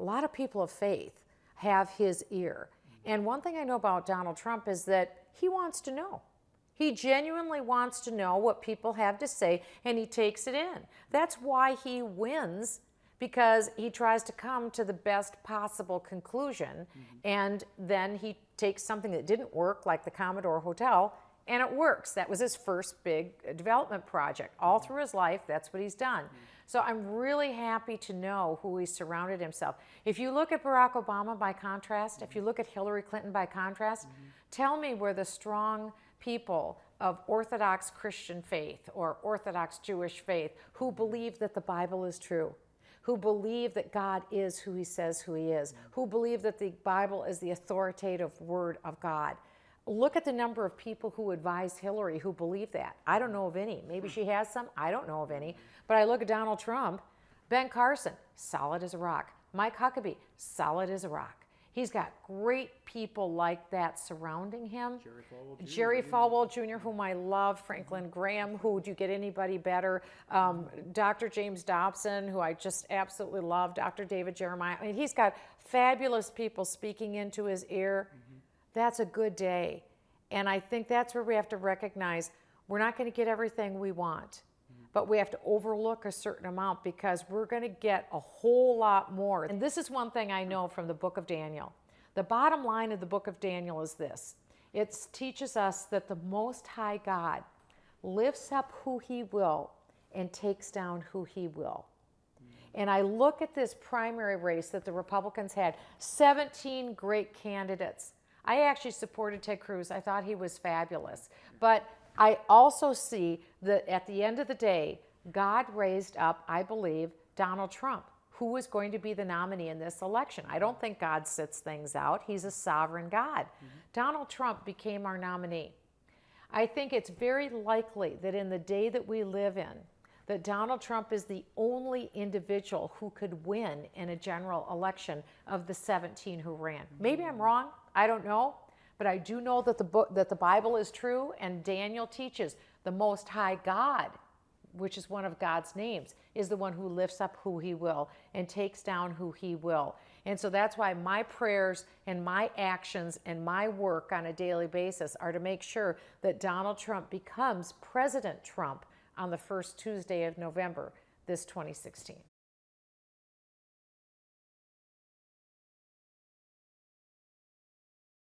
A lot of people of faith have his ear. And one thing I know about Donald Trump is that he wants to know. He genuinely wants to know what people have to say, and he takes it in. That's why he wins, because he tries to come to the best possible conclusion, and then he takes something that didn't work, like the Commodore Hotel, and it works. That was his first big development project. All through his life, that's what he's done. So I'm really happy to know who he surrounded himself. If you look at Barack Obama by contrast, if you look at Hillary Clinton by contrast, tell me where the strong people of Orthodox Christian faith or Orthodox Jewish faith who believe that the Bible is true, who believe that God is who he says who he is, who believe that the Bible is the authoritative word of God. Look at the number of people who advise Hillary who believe that. I don't know of any. Maybe she has some. I don't know of any. But I look at Donald Trump, Ben Carson, solid as a rock. Mike Huckabee, solid as a rock. He's got great people like that surrounding him. Jerry Falwell Jr., whom I love. Franklin Graham, who, do you get anybody better? Dr. James Dobson, who I just absolutely love. Dr. David Jeremiah. I mean, he's got fabulous people speaking into his ear. That's a good day. And I think that's where we have to recognize we're not going to get everything we want, but we have to overlook a certain amount, because we're going to get a whole lot more. And this is one thing I know from the book of Daniel. The bottom line of the book of Daniel is this. It teaches us that the Most High God lifts up who he will and takes down who he will. And I look at this primary race that the Republicans had, 17 great candidates. I actually supported Ted Cruz. I thought he was fabulous. But I also see that at the end of the day, God raised up, I believe, Donald Trump, who was going to be the nominee in this election. I don't think God sits things out. He's a sovereign God. Donald Trump became our nominee. I think it's very likely that in the day that we live in, that Donald Trump is the only individual who could win in a general election of the 17 who ran. Maybe I'm wrong. I don't know. But I do know that the Bible is true, and Daniel teaches the Most High God, which is one of God's names, is the one who lifts up who he will and takes down who he will. And so that's why my prayers and my actions and my work on a daily basis are to make sure that Donald Trump becomes President Trump on the first Tuesday of November, this 2016.